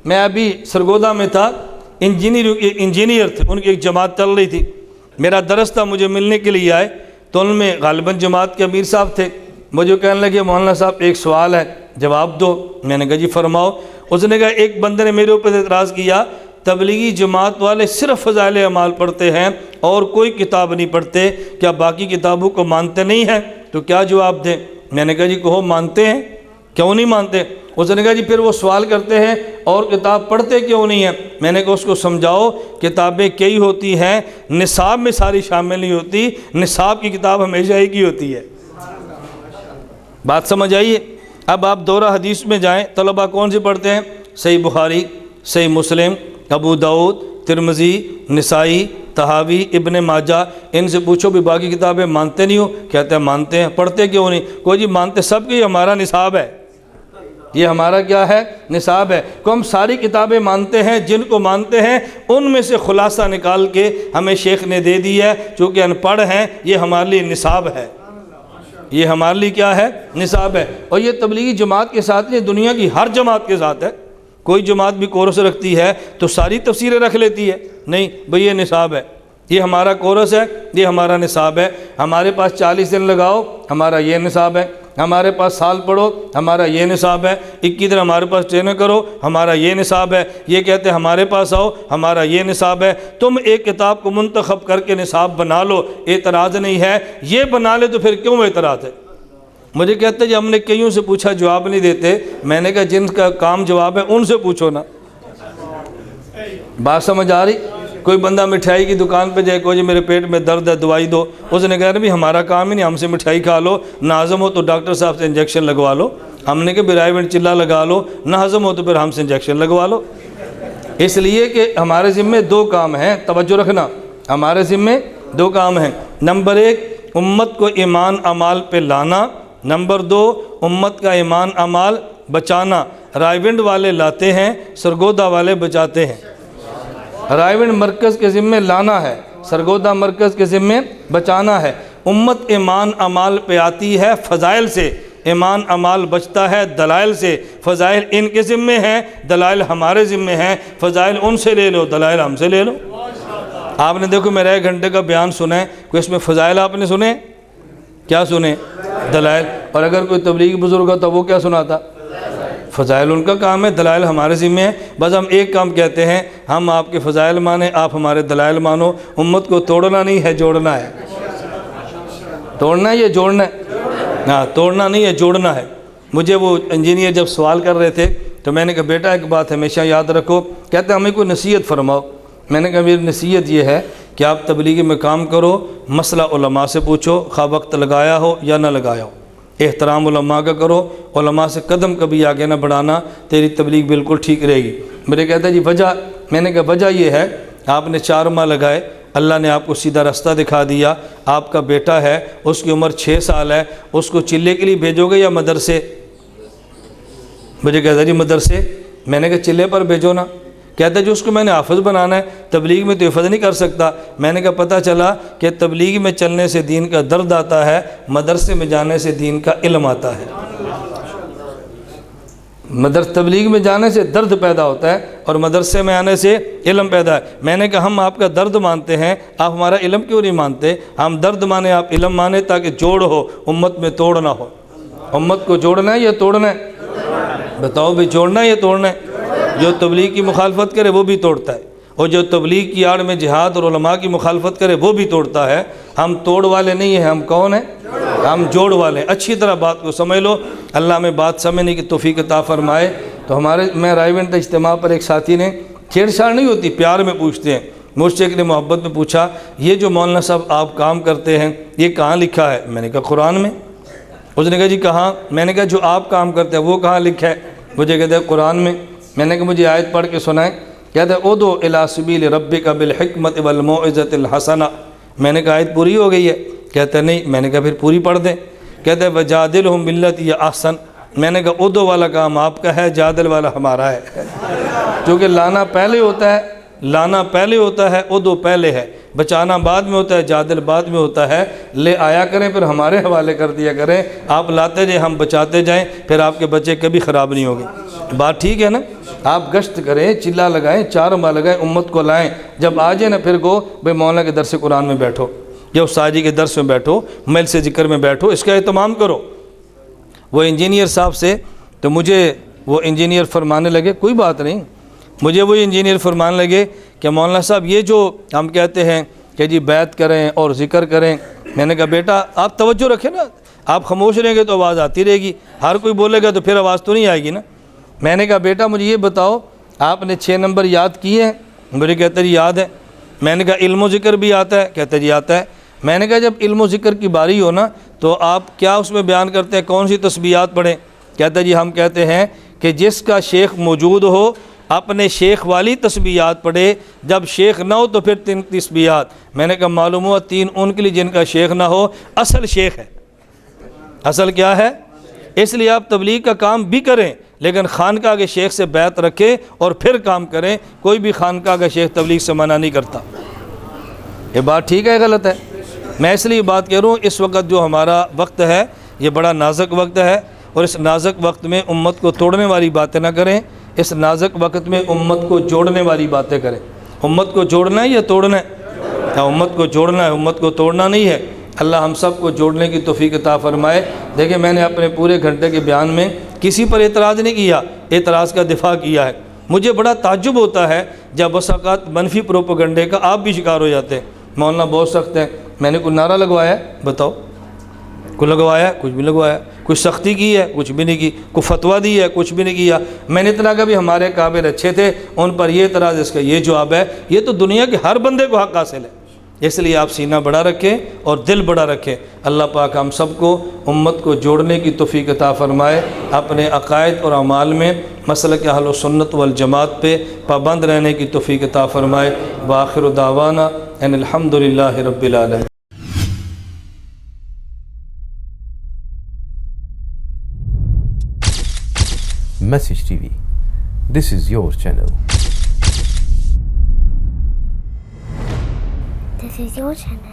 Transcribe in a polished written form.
میں ابھی سرگودا میں تھا، انجینئر تھے، ان کی ایک جماعت چل رہی تھی، میرا درس تھا، مجھے ملنے کے لیے آئے تو ان میں غالباً جماعت کے امیر صاحب تھے، مجھے کہنے لگے مولانا صاحب ایک سوال ہے جواب دو۔ میں نے کہا جی فرماؤ۔ اس نے کہا ایک بندے نے میرے اوپر اعتراض کیا، تبلیغی جماعت والے صرف فضائل اعمال پڑھتے ہیں اور کوئی کتاب نہیں پڑھتے، کیا باقی کتابوں کو مانتے نہیں ہیں؟ تو کیا جواب دیں؟ میں نے کہا جی کہو مانتے ہیں، کیوں نہیں مانتے؟ اس نے کہا جی پھر وہ سوال کرتے ہیں اور کتاب پڑھتے کیوں نہیں ہیں؟ میں نے کہا اس کو سمجھاؤ، کتابیں کئی ہوتی ہیں، نصاب میں ساری شامل نہیں ہوتی، نصاب کی کتاب ہمیشہ ایک ہی ہوتی ہے۔ بات سمجھ آئیے؟ اب آپ دورہ حدیث میں جائیں، طلبہ کون سے پڑھتے ہیں؟ صحیح بخاری، صحیح مسلم، ابو داؤد، ترمذی، نسائی، طحاوی، ابن ماجہ، ان سے پوچھو بھی باقی کتابیں مانتے نہیں ہو؟ کہتے ہیں مانتے ہیں۔ پڑھتے کیوں نہیں؟ کوئی جی مانتے سب کے، یہ ہمارا نصاب ہے، یہ ہمارا کیا ہے؟ نصاب ہے۔ کو ہم ساری کتابیں مانتے ہیں، جن کو مانتے ہیں ان میں سے خلاصہ نکال کے ہمیں شیخ نے دے دی ہے، چونکہ ان پڑھ ہیں، یہ ہمارے لیے نصاب ہے، یہ ہمارے لیے کیا ہے؟ نصاب ہے۔ اور یہ تبلیغی جماعت کے ساتھ نہیں، دنیا کی ہر جماعت کے ساتھ ہے۔ کوئی جماعت بھی کورس رکھتی ہے تو ساری تفسیریں رکھ لیتی ہے، نہیں بھئی یہ نصاب ہے، یہ ہمارا کورس ہے، یہ ہمارا نصاب ہے۔ ہمارے پاس 40 دن لگاؤ، ہمارا یہ نصاب ہے۔ ہمارے پاس سال پڑھو، ہمارا یہ نصاب ہے۔ 21 دن ہمارے پاس ٹریننگ کرو، ہمارا یہ نصاب ہے۔ یہ کہتے ہیں ہمارے پاس آؤ، ہمارا یہ نصاب ہے۔ تم ایک کتاب کو منتخب کر کے نصاب بنا لو، اعتراض نہیں ہے، یہ بنا لے تو پھر کیوں اعتراض ہے؟ مجھے کہتے ہیں جی ہم نے کئیوں سے پوچھا جواب نہیں دیتے۔ میں نے کہا جن کا کام جواب ہے ان سے پوچھو نا۔ بات سمجھ آ رہی؟ کوئی بندہ مٹھائی کی دکان پہ جائے، کوئی جی میرے پیٹ میں درد ہے دوائی دو، اس نے کہا بھی ہمارا کام ہی نہیں، ہم سے مٹھائی کھا لو، نہ ہضم ہو تو ڈاکٹر صاحب سے انجیکشن لگوا لو۔ ہم نے کہا برائیوٹ چلہ لگا لو، نہ ہضم ہو تو پھر ہم سے انجیکشن لگوا لو۔ اس لیے کہ ہمارے ذمے دو کام ہیں، توجہ رکھنا، ہمارے ذمے دو کام ہیں۔ نمبر 1 امت کو ایمان اعمال پہ لانا، نمبر 2 امت کا ایمان اعمال بچانا۔ رائیونڈ والے لاتے ہیں، سرگودا والے بچاتے ہیں۔ رائیونڈ مرکز کے ذمے لانا ہے، سرگودا مرکز کے ذمے بچانا ہے۔ امت ایمان اعمال پہ آتی ہے فضائل سے، ایمان اعمال بچتا ہے دلائل سے۔ فضائل ان کے ذمے ہیں، دلائل ہمارے ذمے ہیں۔ فضائل ان سے لے لو، دلائل ہم سے لے لو۔ آپ نے دیکھو میرا 1 گھنٹے کا بیان سنا ہے، کوئی اس میں فضائل آپ نے سنے؟ کیا سنے؟ دلائل۔ اور اگر کوئی تبلیغی بزرگ ہو تو وہ کیا سناتا؟ فضائل ان کا کام ہے، دلائل ہمارے ذمہ ہیں۔ بس ہم ایک کام کہتے ہیں، ہم آپ کے فضائل مانیں، آپ ہمارے دلائل مانو۔ امت کو توڑنا نہیں ہے، جوڑنا ہے۔ توڑنا ہے یا جوڑنا ہے؟ ہاں، توڑنا نہیں ہے، جوڑنا ہے۔ مجھے وہ انجینئر جب سوال کر رہے تھے تو میں نے کہا بیٹا ایک بات ہمیشہ یاد رکھو، کہتے ہیں ہمیں کوئی نصیحت فرماؤ۔ میں نے کہا میری نصیحت یہ ہے کہ آپ تبلیغی میں کام کرو، مسئلہ علماء سے پوچھو، خواہ وقت لگایا ہو یا نہ لگایا ہو۔ احترام علماء کا کرو، علماء سے قدم کبھی آگے نہ بڑھانا، تیری تبلیغ بالکل ٹھیک رہے گی۔ میرے کہتا ہے جی وجہ؟ میں نے کہا وجہ یہ ہے آپ نے 4 ماہ لگائے، اللہ نے آپ کو سیدھا رستہ دکھا دیا۔ آپ کا بیٹا ہے، اس کی عمر 6 سال ہے، اس کو چلے کے لیے بھیجو گے یا مدرسے؟ مجھے کہتا ہے جی مدرسے۔ میں نے کہا چلے پر بھیجو نا۔ کہتا ہے جو اس کو میں نے حافظ بنانا ہے، تبلیغ میں تو حفظ نہیں کر سکتا۔ میں نے کہا پتہ چلا کہ تبلیغ میں چلنے سے دین کا درد آتا ہے، مدرسے میں جانے سے دین کا علم آتا ہے۔ تبلیغ میں جانے سے درد پیدا ہوتا ہے اور مدرسے میں آنے سے علم پیدا ہے۔ میں نے کہا ہم آپ کا درد مانتے ہیں، آپ ہمارا علم کیوں نہیں مانتے؟ ہم درد مانیں، آپ علم مانیں، تاکہ جوڑ ہو، امت میں توڑ نہ ہو۔ امت کو جوڑنا ہے یا توڑنا ہے؟ بتاؤ بھی جوڑنا ہے یا توڑنا ہے؟ جو تبلیغ کی مخالفت کرے وہ بھی توڑتا ہے، اور جو تبلیغ کی آڑ میں جہاد اور علماء کی مخالفت کرے وہ بھی توڑتا ہے۔ ہم توڑ والے نہیں ہیں، ہم کون ہیں؟ ہم جوڑ والے ہیں۔ اچھی طرح بات کو سمجھ لو، اللہ میں بات سمجھنے کی توفیق عطا فرمائے۔ تو میں رائیونڈ اجتماع پر ایک ساتھی نے، چھیڑ چھاڑ نہیں ہوتی، پیار میں پوچھتے ہیں، مجھ سے ایک نے محبت میں پوچھا یہ جو مولانا صاحب آپ کام کرتے ہیں یہ کہاں لکھا ہے؟ میں نے کہا قرآن میں۔ اس نے کہا جی کہاں؟ میں نے کہا جو آپ کام کرتے ہیں وہ کہاں لکھا ہے؟ مجھے کہتے ہیں قرآن میں۔ میں نے کہا مجھے آیت پڑھ کے سنائیں۔ کہتے ہیں ادعو الی سبیل ربک بالحکمت والموعظۃ الحسنہ۔ میں نے کہا آیت پوری ہو گئی ہے؟ کہتے ہیں نہیں۔ میں نے کہا پھر پوری پڑھ دیں۔ کہتے ہیں وجادلہم باللتی ہی احسن۔ میں نے کہا ادعو والا کام آپ کا ہے، جادل والا ہمارا ہے، کیونکہ لانا پہلے ہوتا ہے، لانا پہلے ہوتا ہے، ادعو پہلے ہے، بچانا بعد میں ہوتا ہے، جادل بعد میں ہوتا ہے۔ لے آیا کریں پھر ہمارے حوالے کر دیا کریں، آپ لاتے جائیں ہم بچاتے جائیں، پھر آپ کے بچے کبھی خراب نہیں ہوگے۔ بات ٹھیک ہے نا؟ آپ گشت کریں, چلا لگائیں, چارما لگائیں, امت کو لائیں. جب آ جائے نا پھر کو بھائی مولانا کے درس قرآن میں بیٹھو یا استاد جی کے درس میں بیٹھو, مل سے ذکر میں بیٹھو, اس کا اہتمام کرو. وہ انجینئر صاحب سے تو مجھے وہ انجینئر فرمانے لگے, کوئی بات نہیں, مجھے وہ انجینئر فرمانے لگے کہ مولانا صاحب یہ جو ہم کہتے ہیں کہ جی بیعت کریں اور ذکر کریں. میں نے کہا بیٹا آپ توجہ رکھیں نا, آپ خاموش رہیں گے تو آواز آتی رہے گی, ہر کوئی بولے گا تو پھر آواز تو نہیں آئے گی نا. میں نے کہا بیٹا مجھے یہ بتاؤ آپ نے 6 نمبر یاد کیے ہیں؟ مجھے کہتا ہے جی یاد ہے. میں نے کہا علم و ذکر بھی آتا ہے؟ کہتا ہے جی آتا ہے. میں نے کہا جب علم و ذکر کی باری ہو نا تو آپ کیا اس میں بیان کرتے ہیں, کون سی تسبیحات پڑھیں؟ کہتا ہے جی ہم کہتے ہیں کہ جس کا شیخ موجود ہو اپنے شیخ والی تسبیحات پڑھے, جب شیخ نہ ہو تو پھر 3 تسبیحات. میں نے کہا معلوم ہوا 3 ان کے لیے جن کا شیخ نہ ہو, اصل شیخ ہے. اصل کیا ہے؟ اس لیے آپ تبلیغ کا کام بھی کریں لیکن خانقاہ کے شیخ سے بیعت رکھیں اور پھر کام کریں. کوئی بھی خانقاہ کا شیخ تبلیغ سے منع نہیں کرتا. یہ بات ٹھیک ہے غلط ہے؟ میں اس لیے بات کہہ رہا ہوں, اس وقت جو ہمارا وقت ہے یہ بڑا نازک وقت ہے, اور اس نازک وقت میں امت کو توڑنے والی باتیں نہ کریں, اس نازک وقت میں امت کو جوڑنے والی باتیں کریں. امت کو جوڑنا ہے یا توڑنا ہے؟ امت کو جوڑنا ہے, امت کو توڑنا نہیں ہے. اللہ ہم سب کو جوڑنے کی توفیق عطا فرمائے. دیکھیں میں نے اپنے پورے گھنٹے کے بیان میں کسی پر اعتراض نہیں کیا, اعتراض کا دفاع کیا ہے. مجھے بڑا تعجب ہوتا ہے جب بس اوقات منفی پروپیگنڈے کا آپ بھی شکار ہو جاتے ہیں. مولانا بہت سخت ہیں, میں نے کوئی نعرہ لگوایا ہے؟ بتاؤ, کوئی لگوایا؟ کچھ بھی لگوایا. کوئی سختی کی ہے؟ کچھ بھی نہیں کی. کوئی فتویٰ دی ہے؟ کچھ بھی نہیں کیا. میں نے اتنا کہا بھی ہمارے کعبے اچھے تھے, ان پر یہ اعتراض, اس کا یہ جواب ہے. یہ تو دنیا کے ہر بندے کو حق حاصل ہے. اس لیے آپ سینہ بڑا رکھیں اور دل بڑا رکھیں. اللہ پاک ہم سب کو امت کو جوڑنے کی توفیق عطا فرمائے, اپنے عقائد اور اعمال میں مسلک اہل و سنت والجماعت پہ پابند رہنے کی توفیق عطا فرمائے. وآخر دعوانا ان الحمدللہ رب العالمین. Message TV. This is your channel. This is your channel.